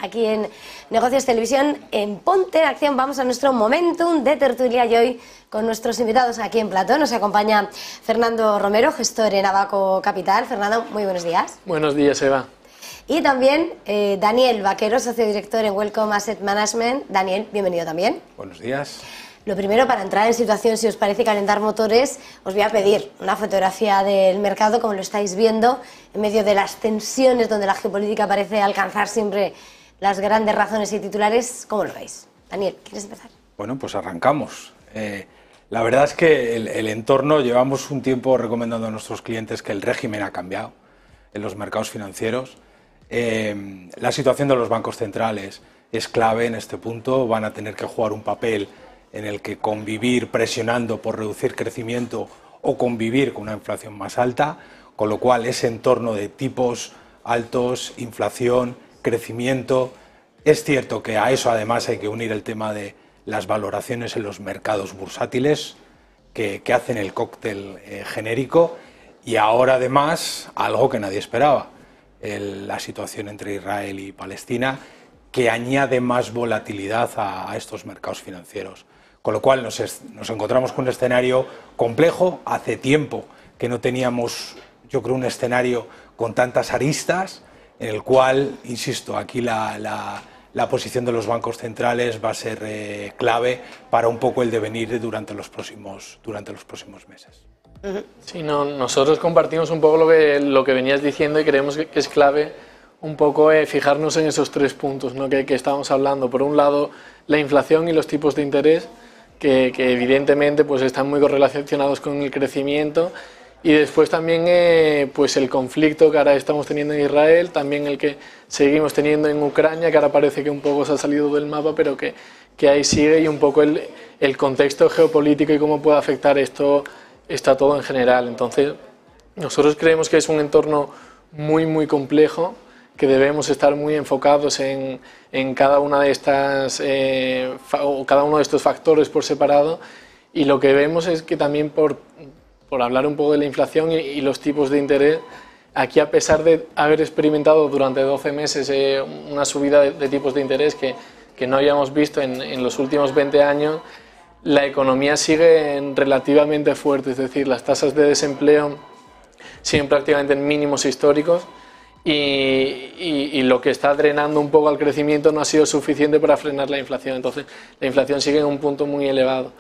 Aquí en Negocios Televisión, en Ponte en Acción, vamos a nuestro momentum de tertulia y hoy con nuestros invitados aquí en plató. Nos acompaña Fernando Romero, gestor en Abaco Capital. Fernando, muy buenos días. Buenos días, Eva. Y también Daniel Vaquero, socio director en Welcome Asset Management. Daniel, bienvenido también. Buenos días. Lo primero, para entrar en situación, si os parece calentar motores, os voy a pedir una fotografía del mercado, como lo estáis viendo, en medio de las tensiones donde la geopolítica parece alcanzar siempre las grandes razones y titulares. ¿Cómo lo veis? Daniel, ¿quieres empezar? Bueno, pues arrancamos. La verdad es que el entorno, llevamos un tiempo recomendando a nuestros clientes que el régimen ha cambiado en los mercados financieros. La situación de los bancos centrales es clave en este punto, van a tener que jugar un papel en el que convivir presionando por reducir crecimiento o convivir con una inflación más alta, con lo cual ese entorno de tipos altos, inflación, crecimiento, es cierto que a eso además hay que unir el tema de las valoraciones en los mercados bursátiles que hacen el cóctel genérico, y ahora además algo que nadie esperaba, la situación entre Israel y Palestina, que añade más volatilidad a estos mercados financieros. Con lo cual nos encontramos con un escenario complejo. Hace tiempo que no teníamos, yo creo, un escenario con tantas aristas, en el cual, insisto, aquí la posición de los bancos centrales va a ser clave para un poco el devenir durante los próximos meses. Sí, nosotros compartimos un poco lo que venías diciendo y creemos que es clave un poco fijarnos en esos tres puntos, ¿no? que estábamos hablando. Por un lado, la inflación y los tipos de interés, que evidentemente pues están muy correlacionados con el crecimiento, y después también pues el conflicto que ahora estamos teniendo en Israel, también el que seguimos teniendo en Ucrania, que ahora parece que un poco se ha salido del mapa, pero que ahí sigue, y un poco el contexto geopolítico y cómo puede afectar esto está todo en general. Entonces nosotros creemos que es un entorno muy complejo, que debemos estar muy enfocados en cada una de estas o cada uno de estos factores por separado, y lo que vemos es que también por hablar un poco de la inflación y los tipos de interés, aquí, a pesar de haber experimentado durante 12 meses una subida de tipos de interés que no habíamos visto en los últimos 20 años, la economía sigue relativamente fuerte, es decir, las tasas de desempleo siguen prácticamente en mínimos históricos, y lo que está drenando un poco al crecimiento no ha sido suficiente para frenar la inflación. Entonces la inflación sigue en un punto muy elevado,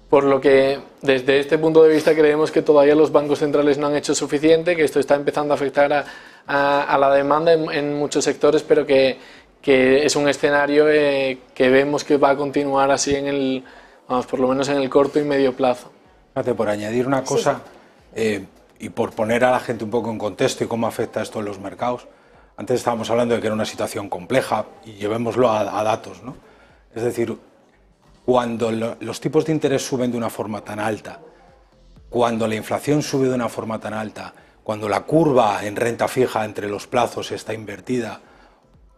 por lo que desde este punto de vista creemos que todavía los bancos centrales no han hecho suficiente, que esto está empezando a afectar a la demanda en muchos sectores, pero que es un escenario que vemos que va a continuar así por lo menos en el corto y medio plazo. Fíjate, por añadir una cosa, y por poner a la gente un poco en contexto y cómo afecta esto en los mercados. Antes estábamos hablando de que era una situación compleja, y llevémoslo a datos, ¿no? Es decir, cuando los tipos de interés suben de una forma tan alta, cuando la inflación sube de una forma tan alta, cuando la curva en renta fija entre los plazos está invertida,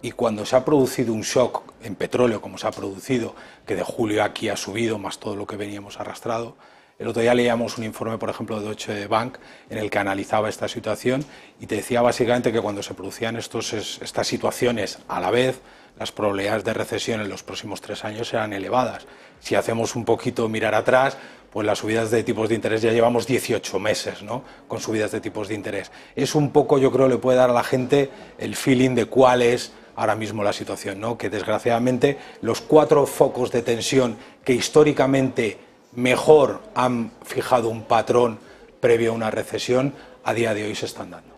y cuando se ha producido un shock en petróleo como se ha producido, que de julio aquí ha subido más todo lo que veníamos arrastrado. El otro día leíamos un informe, por ejemplo, de Deutsche Bank, en el que analizaba esta situación y te decía básicamente que cuando se producían estas situaciones a la vez, las probabilidades de recesión en los próximos 3 años eran elevadas. Si hacemos un poquito mirar atrás, pues las subidas de tipos de interés ya llevamos 18 meses, ¿no?, con subidas de tipos de interés. Es un poco, yo creo, le puede dar a la gente el feeling de cuál es ahora mismo la situación, ¿no? Que desgraciadamente los 4 focos de tensión que históricamente mejor han fijado un patrón previo a una recesión, a día de hoy se están dando.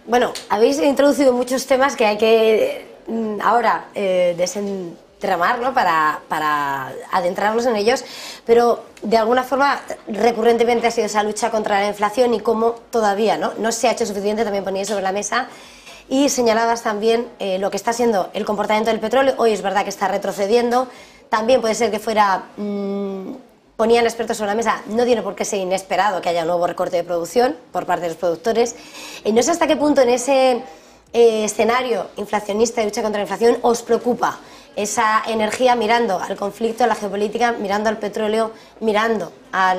Bueno, habéis introducido muchos temas que hay que ahora desentramar, ¿no?, para adentrarnos en ellos, pero de alguna forma recurrentemente ha sido esa lucha contra la inflación y cómo todavía no se ha hecho suficiente. También poníais sobre la mesa y señalabas también lo que está siendo el comportamiento del petróleo. Hoy es verdad que está retrocediendo. También puede ser que fuera, ponían expertos sobre la mesa, no tiene por qué ser inesperado que haya un nuevo recorte de producción por parte de los productores. No sé hasta qué punto en ese escenario inflacionista de lucha contra la inflación os preocupa esa energía mirando al conflicto, a la geopolítica, mirando al petróleo, mirando a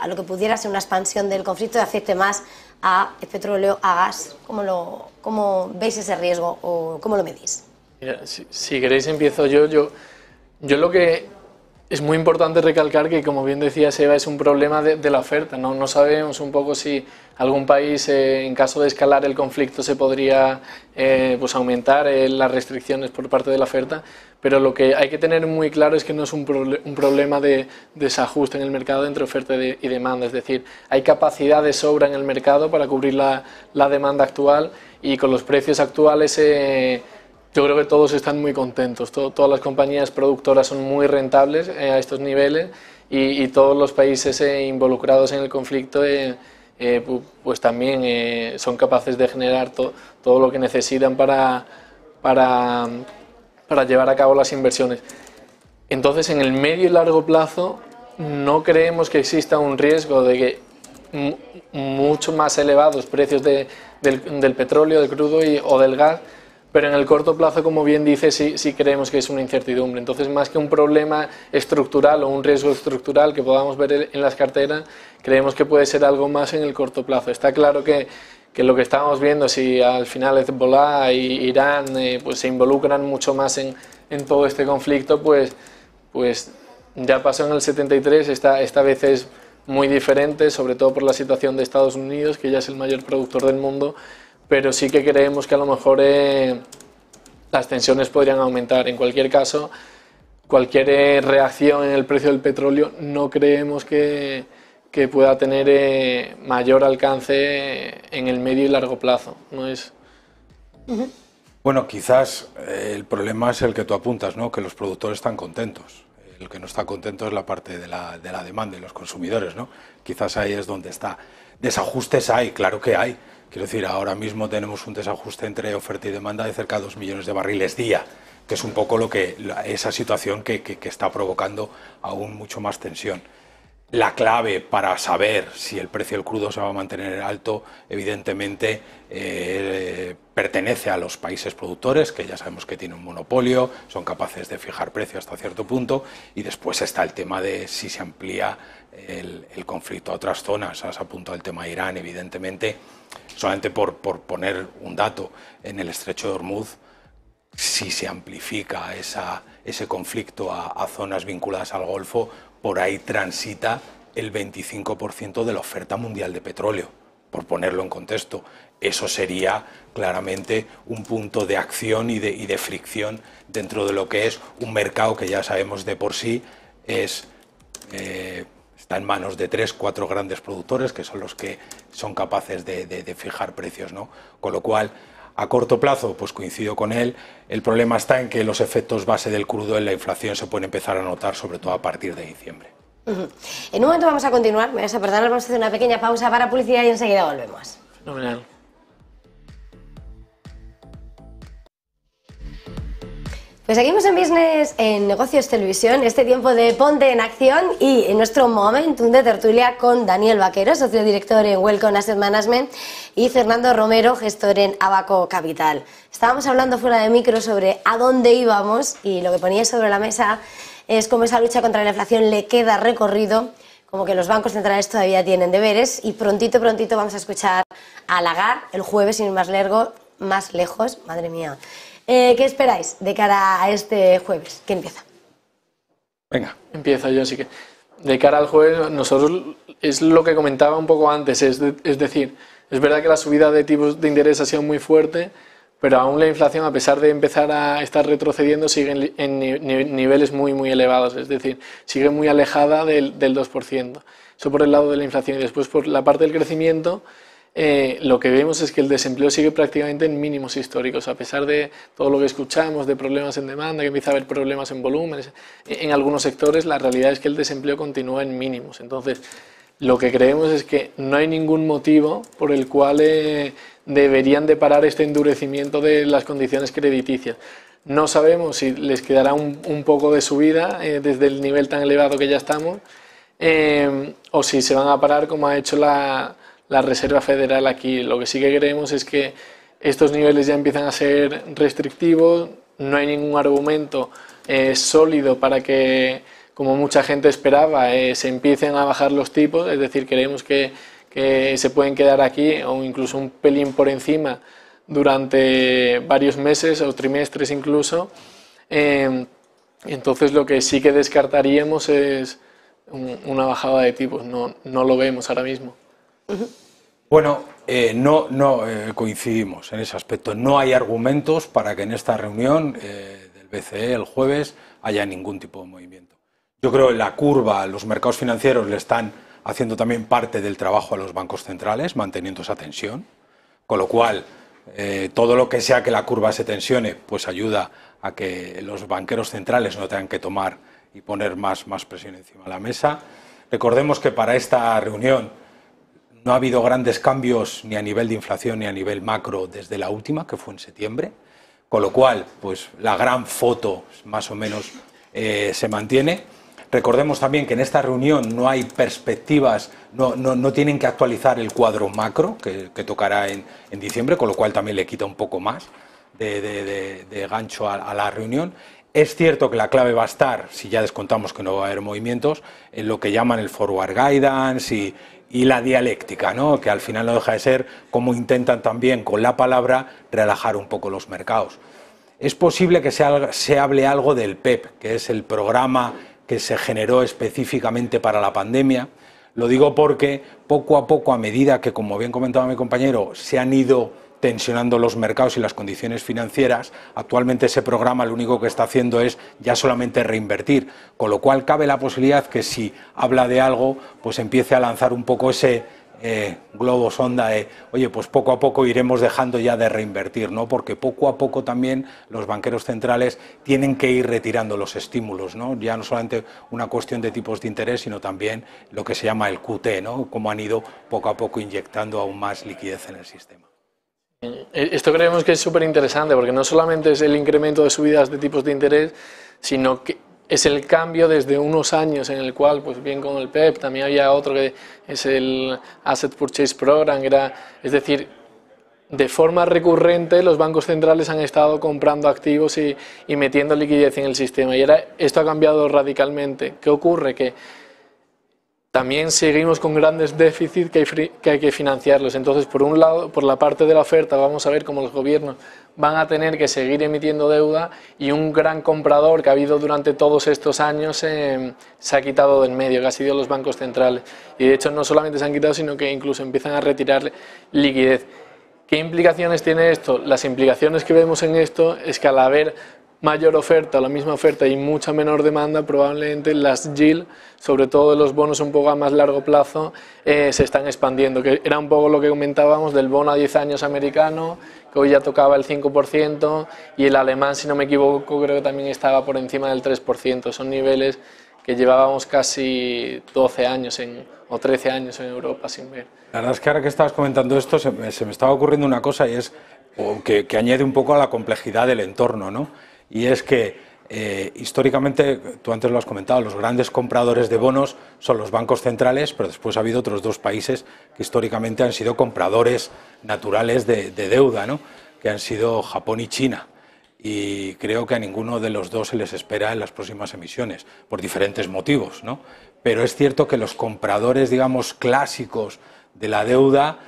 lo que pudiera ser una expansión del conflicto que afecte más a petróleo, a gas. ¿Cómo veis ese riesgo o cómo lo medís? Mira, si queréis empiezo yo. Yo lo que es muy importante recalcar que, como bien decía Eva, es un problema de la oferta. No sabemos un poco si algún país, en caso de escalar el conflicto, se podría pues aumentar las restricciones por parte de la oferta, pero lo que hay que tener muy claro es que no es un problema de desajuste en el mercado entre oferta y demanda. Es decir, hay capacidad de sobra en el mercado para cubrir la demanda actual, y con los precios actuales yo creo que todos están muy contentos. Todas las compañías productoras son muy rentables a estos niveles, y todos los países involucrados en el conflicto pues también son capaces de generar todo lo que necesitan para llevar a cabo las inversiones. Entonces, en el medio y largo plazo no creemos que exista un riesgo de que mucho más elevados precios del petróleo, del crudo o del gas, pero en el corto plazo, como bien dice, sí creemos que es una incertidumbre. Entonces, más que un problema estructural o un riesgo estructural que podamos ver en las carteras, creemos que puede ser algo más en el corto plazo. Está claro que lo que estamos viendo, si al final Hezbollah y Irán pues se involucran mucho más en todo este conflicto, pues ya pasó en el 73, esta vez es muy diferente, sobre todo por la situación de Estados Unidos, que ya es el mayor productor del mundo, pero sí que creemos que a lo mejor las tensiones podrían aumentar. En cualquier caso, cualquier reacción en el precio del petróleo no creemos que pueda tener mayor alcance en el medio y largo plazo. No es... Bueno, quizás el problema es el que tú apuntas, ¿no? Que los productores están contentos. El que no está contento es la parte de la demanda y los consumidores, ¿no? Quizás ahí es donde está. Desajustes hay, claro que hay. Quiero decir, ahora mismo tenemos un desajuste entre oferta y demanda de cerca de 2 millones de barriles día, que es un poco esa situación que está provocando aún mucho más tensión. La clave para saber si el precio del crudo se va a mantener alto, evidentemente, pertenece a los países productores, que ya sabemos que tienen un monopolio, son capaces de fijar precio hasta cierto punto, y después está el tema de si se amplía el conflicto a otras zonas. Has apuntado el tema de Irán, evidentemente. Solamente por poner un dato, en el estrecho de Hormuz, si se amplifica ese conflicto a zonas vinculadas al Golfo, por ahí transita el 25% de la oferta mundial de petróleo, por ponerlo en contexto. Eso sería claramente un punto de acción y de fricción dentro de lo que es un mercado que ya sabemos de por sí está en manos de 3 o 4 grandes productores, que son los que son capaces de fijar precios, ¿no? Con lo cual, a corto plazo, pues coincido con él. El problema está en que los efectos base del crudo en la inflación se pueden empezar a notar, sobre todo a partir de diciembre. En un momento vamos a continuar, me vas a perdonar, vamos a hacer una pequeña pausa para publicidad y enseguida volvemos. Fenomenal. Pues seguimos en Business, en Negocios Televisión, este tiempo de Ponte en Acción y en nuestro momentum de tertulia con Daniel Vaquero, socio director en Welcome Asset Management, y Fernando Romero, gestor en Abaco Capital. Estábamos hablando fuera de micro sobre a dónde íbamos y lo que ponía sobre la mesa es cómo esa lucha contra la inflación le queda recorrido, como que los bancos centrales todavía tienen deberes y prontito vamos a escuchar a Lagarde el jueves, sin ir más lejos, madre mía. ¿Qué esperáis de cara a este jueves? ¿Quién empieza? Venga. Empiezo yo, así que de cara al jueves, nosotros es lo que comentaba un poco antes, es decir, es verdad que la subida de tipos de interés ha sido muy fuerte, pero aún la inflación, a pesar de empezar a estar retrocediendo, sigue en niveles muy elevados, es decir, sigue muy alejada del 2%. Eso por el lado de la inflación, y después por la parte del crecimiento. Lo que vemos es que el desempleo sigue prácticamente en mínimos históricos, a pesar de todo lo que escuchamos de problemas en demanda, que empieza a haber problemas en volúmenes. En algunos sectores la realidad es que el desempleo continúa en mínimos. Entonces, lo que creemos es que no hay ningún motivo por el cual deberían de parar este endurecimiento de las condiciones crediticias. No sabemos si les quedará un poco de subida desde el nivel tan elevado que ya estamos, o si se van a parar como ha hecho la Reserva Federal aquí. Lo que sí que creemos es que estos niveles ya empiezan a ser restrictivos, no hay ningún argumento sólido para que, como mucha gente esperaba, se empiecen a bajar los tipos, es decir, creemos que que se pueden quedar aquí o incluso un pelín por encima durante varios meses o trimestres incluso. Entonces lo que sí que descartaríamos es una bajada de tipos, no lo vemos ahora mismo. Bueno, no coincidimos en ese aspecto. No hay argumentos para que en esta reunión del BCE el jueves haya ningún tipo de movimiento. Yo creo que la curva, los mercados financieros le están haciendo también parte del trabajo a los bancos centrales, manteniendo esa tensión, con lo cual todo lo que sea que la curva se tensione, pues ayuda a que los banqueros centrales no tengan que tomar y poner más presión encima de la mesa. Recordemos que para esta reunión no ha habido grandes cambios ni a nivel de inflación ni a nivel macro desde la última, que fue en septiembre, con lo cual pues la gran foto más o menos se mantiene. Recordemos también que en esta reunión no hay perspectivas, no tienen que actualizar el cuadro macro que tocará en diciembre, con lo cual también le quita un poco más de gancho a la reunión. Es cierto que la clave va a estar, si ya descontamos que no va a haber movimientos, en lo que llaman el forward guidance y la dialéctica, ¿no? Que al final no deja de ser cómo intentan también con la palabra relajar un poco los mercados. Es posible que se hable algo del PEP, que es el programa que se generó específicamente para la pandemia. Lo digo porque poco a poco, a medida que, como bien comentaba mi compañero, se han ido tensionando los mercados y las condiciones financieras, actualmente ese programa lo único que está haciendo es ya solamente reinvertir, con lo cual cabe la posibilidad que si habla de algo, pues empiece a lanzar un poco ese globo sonda de, oye, pues poco a poco iremos dejando ya de reinvertir, ¿no? Porque poco a poco también los banqueros centrales tienen que ir retirando los estímulos, ¿no? Ya no solamente una cuestión de tipos de interés, sino también lo que se llama el QT, ¿no? Cómo han ido poco a poco inyectando aún más liquidez en el sistema. Esto creemos que es súper interesante porque no solamente es el incremento de subidas de tipos de interés, sino que es el cambio desde unos años en el cual, pues bien con el PEP, también había otro que es el Asset Purchase Program, es decir, de forma recurrente los bancos centrales han estado comprando activos y metiendo liquidez en el sistema y ahora esto ha cambiado radicalmente. ¿Qué ocurre? Que también seguimos con grandes déficits que hay que financiarlos. Entonces, por un lado, por la parte de la oferta, vamos a ver cómo los gobiernos van a tener que seguir emitiendo deuda y un gran comprador que ha habido durante todos estos años se ha quitado del medio, que ha sido los bancos centrales. Y de hecho, no solamente se han quitado, sino que incluso empiezan a retirar liquidez. ¿Qué implicaciones tiene esto? Las implicaciones que vemos en esto es que al haber mayor oferta, la misma oferta y mucha menor demanda, probablemente las yield, sobre todo de los bonos un poco a más largo plazo, se están expandiendo, que era un poco lo que comentábamos del bono a 10 años americano, que hoy ya tocaba el 5%, y el alemán, si no me equivoco, creo que también estaba por encima del 3%. Son niveles que llevábamos casi 12 años o 13 años en Europa sin ver. La verdad es que ahora que estabas comentando esto, se me estaba ocurriendo una cosa y es que añade un poco a la complejidad del entorno, ¿no? Y es que históricamente, tú antes lo has comentado, los grandes compradores de bonos son los bancos centrales, pero después ha habido otros dos países que históricamente han sido compradores naturales de deuda, ¿no? Que han sido Japón y China. Y creo que a ninguno de los dos se les espera en las próximas emisiones, por diferentes motivos, ¿no? Pero es cierto que los compradores, digamos, clásicos de la deuda,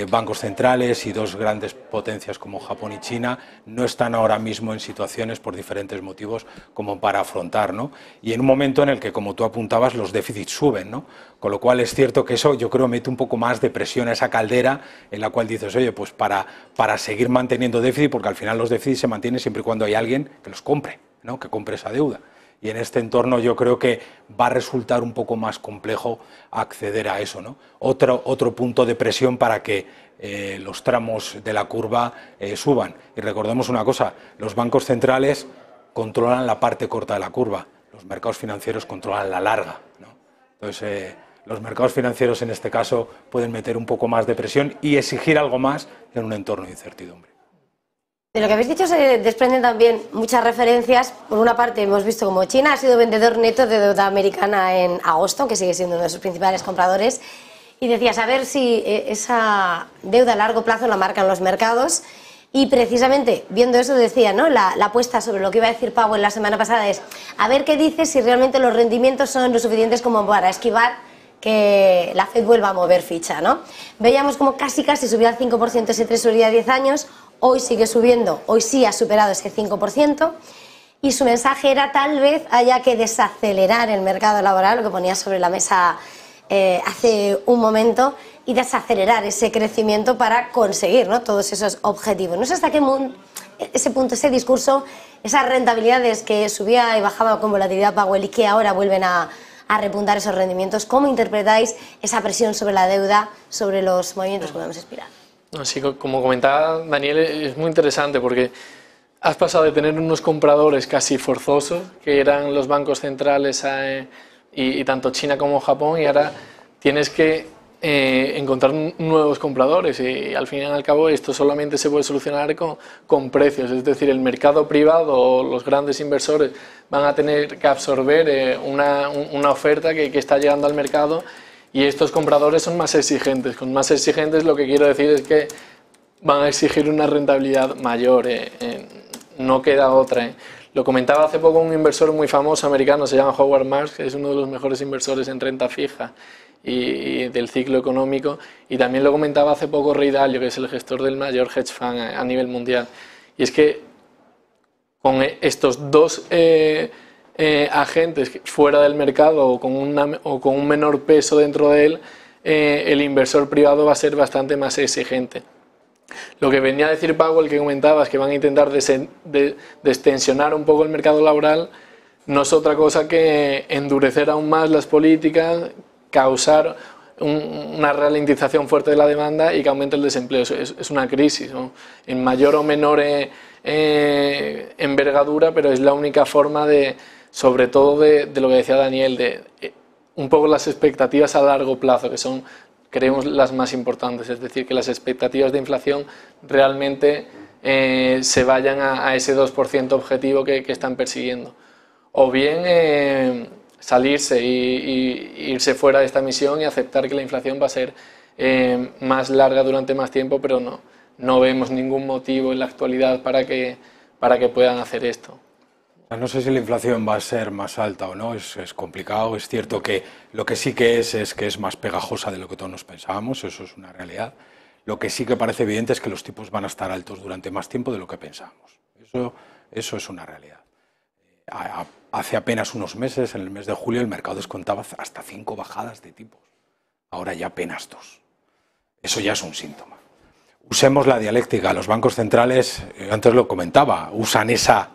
bancos centrales y dos grandes potencias como Japón y China no están ahora mismo en situaciones por diferentes motivos como para afrontar, ¿no? Y en un momento en el que, como tú apuntabas, los déficits suben, ¿no? Con lo cual es cierto que eso yo creo mete un poco más de presión a esa caldera en la cual dices, oye, pues para seguir manteniendo déficit, porque al final los déficits se mantienen siempre y cuando hay alguien que los compre, ¿no? Que compre esa deuda. Y en este entorno yo creo que va a resultar un poco más complejo acceder a eso, ¿no? Otro punto de presión para que los tramos de la curva suban. Y recordemos una cosa, los bancos centrales controlan la parte corta de la curva, los mercados financieros controlan la larga, ¿no? Entonces, los mercados financieros en este caso pueden meter un poco más de presión y exigir algo más en un entorno de incertidumbre. De lo que habéis dicho se desprenden también muchas referencias. Por una parte hemos visto como China ha sido vendedor neto de deuda americana en agosto, que sigue siendo uno de sus principales compradores, y decías a ver si esa deuda a largo plazo la marcan los mercados. Y precisamente viendo eso decía, ¿no? La apuesta sobre lo que iba a decir Powell la semana pasada es a ver qué dice si realmente los rendimientos son lo suficientes como para esquivar que la Fed vuelva a mover ficha, ¿no? Veíamos como casi subía al 5% ese tresoría de 10 años, hoy sigue subiendo, hoy sí ha superado ese 5%, y su mensaje era tal vez haya que desacelerar el mercado laboral, lo que ponía sobre la mesa hace un momento, y desacelerar ese crecimiento para conseguir, ¿no?, todos esos objetivos. No sé hasta qué ese punto, ese discurso, esas rentabilidades que subía y bajaba con volatilidad Powell y que ahora vuelven a repuntar esos rendimientos, ¿cómo interpretáis esa presión sobre la deuda, sobre los movimientos que podemos esperar? Así como comentaba Daniel, es muy interesante porque has pasado de tener unos compradores casi forzosos, que eran los bancos centrales y tanto China como Japón, y ahora tienes que encontrar nuevos compradores, y al fin y al cabo esto solamente se puede solucionar con precios, es decir, el mercado privado o los grandes inversores van a tener que absorber una oferta que está llegando al mercado, y estos compradores son más exigentes. Con más exigentes lo que quiero decir es que van a exigir una rentabilidad mayor, no queda otra. Lo comentaba hace poco un inversor muy famoso americano, se llama Howard Marks, que es uno de los mejores inversores en renta fija y del ciclo económico, y también lo comentaba hace poco Ray Dalio, que es el gestor del mayor hedge fund a nivel mundial, y es que con estos dos agentes fuera del mercado o con un menor peso dentro de él, el inversor privado va a ser bastante más exigente. Lo que venía a decir Powell, que comentabas, que van a intentar destensionar un poco el mercado laboral, no es otra cosa que endurecer aún más las políticas, causar una ralentización fuerte de la demanda y que aumente el desempleo. Es una crisis, ¿no?, en mayor o menor envergadura, pero es la única forma sobre todo de lo que decía Daniel, de un poco las expectativas a largo plazo, que son, creemos, las más importantes, es decir, que las expectativas de inflación realmente se vayan a ese 2% objetivo que están persiguiendo. O bien salirse y irse fuera de esta misión y aceptar que la inflación va a ser más larga durante más tiempo, pero no vemos ningún motivo en la actualidad para que puedan hacer esto. No sé si la inflación va a ser más alta o no, es complicado. Es cierto que lo que sí que es más pegajosa de lo que todos nos pensábamos, eso es una realidad. Lo que sí que parece evidente es que los tipos van a estar altos durante más tiempo de lo que pensábamos. Eso es una realidad. Hace apenas unos meses, en el mes de julio, el mercado descontaba hasta 5 bajadas de tipos. Ahora ya apenas 2. Eso ya es un síntoma. Usemos la dialéctica. Los bancos centrales, antes lo comentaba, usan esa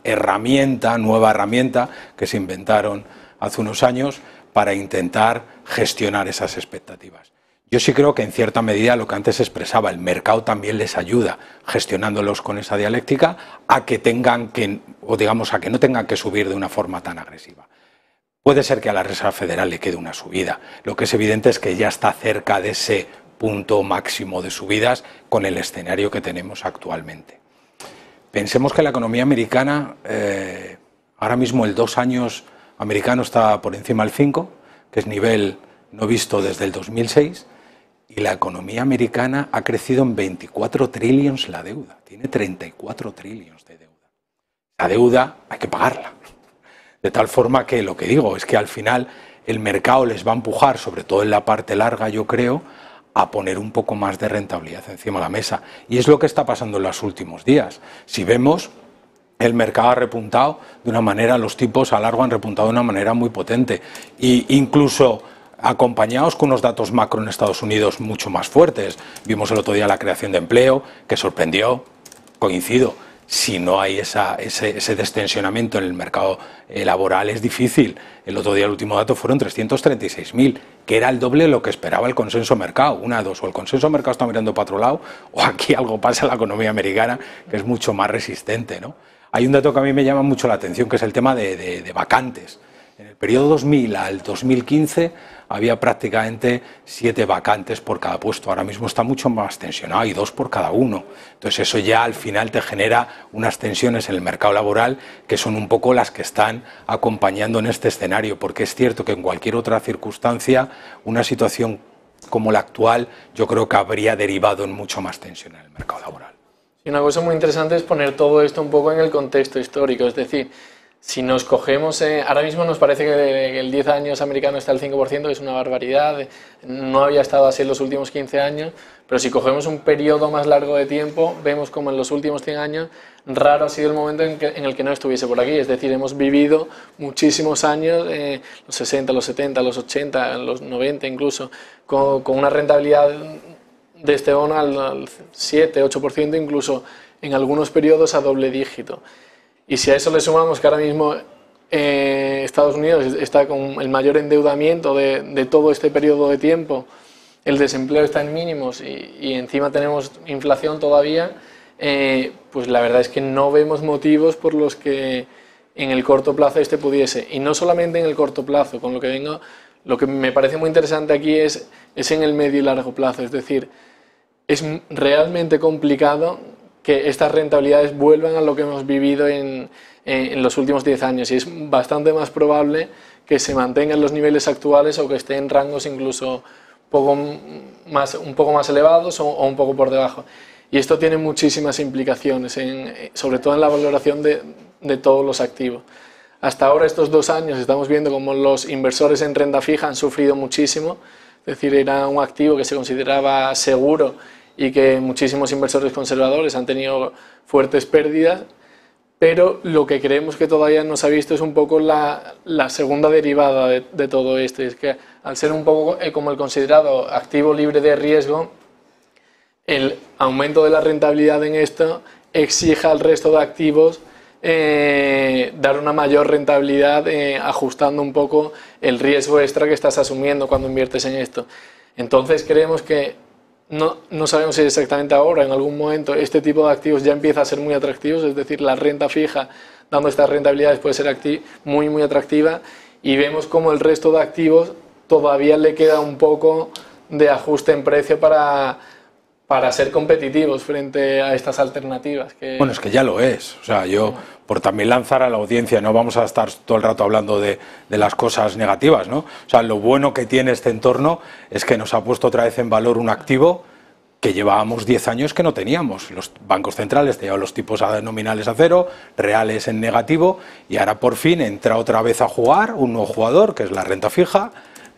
nueva herramienta que se inventaron hace unos años para intentar gestionar esas expectativas. Yo sí creo que en cierta medida lo que antes expresaba, el mercado también les ayuda, gestionándolos con esa dialéctica, a que a que no tengan que subir de una forma tan agresiva. Puede ser que a la Reserva Federal le quede una subida. Lo que es evidente es que ya está cerca de ese punto máximo de subidas con el escenario que tenemos actualmente. Pensemos que la economía americana, ahora mismo el 2 años americano está por encima del 5, que es nivel no visto desde el 2006, y la economía americana ha crecido en 24 trillions la deuda, tiene 34 trillions de deuda. La deuda hay que pagarla, de tal forma que lo que digo es que al final el mercado les va a empujar, sobre todo en la parte larga, yo creo, a poner un poco más de rentabilidad encima de la mesa. Y es lo que está pasando en los últimos días. Si vemos, el mercado ha repuntado de una manera, los tipos a largo han repuntado de una manera muy potente. E incluso acompañados con unos datos macro en Estados Unidos mucho más fuertes. Vimos el otro día la creación de empleo, que sorprendió, coincido. Si no hay ese destensionamiento en el mercado laboral es difícil. El otro día el último dato fueron 336.000, que era el doble de lo que esperaba el consenso mercado. Una de dos, o el consenso mercado está mirando para otro lado, o aquí algo pasa en la economía americana que es mucho más resistente, ¿no? Hay un dato que a mí me llama mucho la atención, que es el tema de vacantes. En el periodo 2000 al 2015 había prácticamente 7 vacantes por cada puesto. Ahora mismo está mucho más tensionado, hay 2 por cada uno. Entonces eso ya al final te genera unas tensiones en el mercado laboral que son un poco las que están acompañando en este escenario, porque es cierto que en cualquier otra circunstancia una situación como la actual yo creo que habría derivado en mucho más tensión en el mercado laboral. Y una cosa muy interesante es poner todo esto un poco en el contexto histórico, es decir, Si nos cogemos, ahora mismo nos parece que el 10 años americano está al 5%, que es una barbaridad, no había estado así en los últimos 15 años, pero si cogemos un periodo más largo de tiempo, vemos como en los últimos 100 años raro ha sido el momento en el que no estuviese por aquí, es decir, hemos vivido muchísimos años, los 60, los 70, los 80, los 90 incluso, con una rentabilidad de este bono al 7, 8%, incluso en algunos periodos a doble dígito. Y si a eso le sumamos que ahora mismo Estados Unidos está con el mayor endeudamiento de todo este periodo de tiempo, el desempleo está en mínimos y encima tenemos inflación todavía, pues la verdad es que no vemos motivos por los que en el corto plazo este pudiese. Y no solamente en el corto plazo, con lo que vengo, lo que me parece muy interesante aquí es en el medio y largo plazo. Es decir, es realmente complicado que estas rentabilidades vuelvan a lo que hemos vivido en los últimos 10 años y es bastante más probable que se mantengan los niveles actuales o que estén en rangos incluso un poco más elevados o un poco por debajo. Y esto tiene muchísimas implicaciones, sobre todo en la valoración de todos los activos. Hasta ahora, estos 2 años, estamos viendo cómo los inversores en renta fija han sufrido muchísimo, es decir, era un activo que se consideraba seguro y que muchísimos inversores conservadores han tenido fuertes pérdidas, pero lo que creemos que todavía no se ha visto es un poco la segunda derivada de todo esto, es que al ser un poco como el considerado activo libre de riesgo, el aumento de la rentabilidad en esto exige al resto de activos dar una mayor rentabilidad ajustando un poco el riesgo extra que estás asumiendo cuando inviertes en esto. Entonces creemos que no sabemos si exactamente ahora, en algún momento, este tipo de activos ya empieza a ser muy atractivos, es decir, la renta fija, dando estas rentabilidades, puede ser muy atractiva, y vemos como el resto de activos todavía le queda un poco de ajuste en precio para ser competitivos frente a estas alternativas. Bueno, es que ya lo es. O sea, yo, por también lanzar a la audiencia, no vamos a estar todo el rato hablando de las cosas negativas, ¿no? O sea, lo bueno que tiene este entorno es que nos ha puesto otra vez en valor un activo que llevábamos 10 años que no teníamos. Los bancos centrales tenían los tipos nominales a cero, reales en negativo, y ahora por fin entra otra vez a jugar un nuevo jugador, que es la renta fija,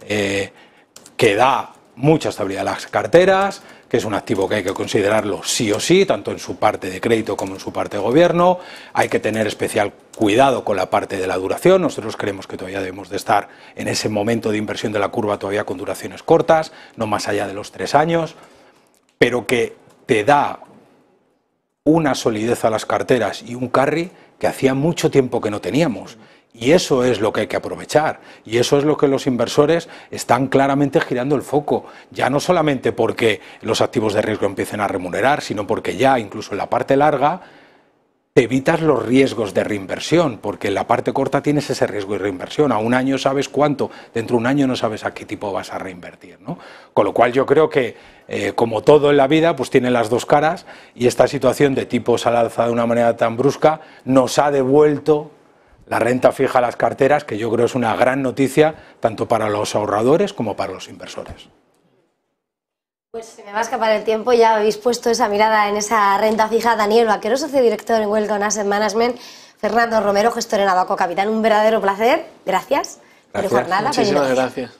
que da mucha estabilidad a las carteras, que es un activo que hay que considerarlo sí o sí, tanto en su parte de crédito como en su parte de gobierno. Hay que tener especial cuidado con la parte de la duración. Nosotros creemos que todavía debemos de estar en ese momento de inversión de la curva todavía con duraciones cortas, no más allá de los 3 años, pero que te da una solidez a las carteras y un carry que hacía mucho tiempo que no teníamos. Y eso es lo que hay que aprovechar, y eso es lo que los inversores están claramente girando el foco, ya no solamente porque los activos de riesgo empiecen a remunerar, sino porque ya incluso en la parte larga te evitas los riesgos de reinversión, porque en la parte corta tienes ese riesgo de reinversión, a un año sabes cuánto, dentro de un año no sabes a qué tipo vas a reinvertir, ¿no? Con lo cual yo creo que, como todo en la vida, pues tiene las dos caras, y esta situación de tipos al alza de una manera tan brusca nos ha devuelto la renta fija a las carteras, que yo creo es una gran noticia tanto para los ahorradores como para los inversores. Pues se me va a escapar el tiempo, ya habéis puesto esa mirada en esa renta fija. Daniel Vaquero, socio director en Wellcome Asset Management, Fernando Romero, gestor en Abaco Capital. Un verdadero placer, gracias. Muchísimas gracias.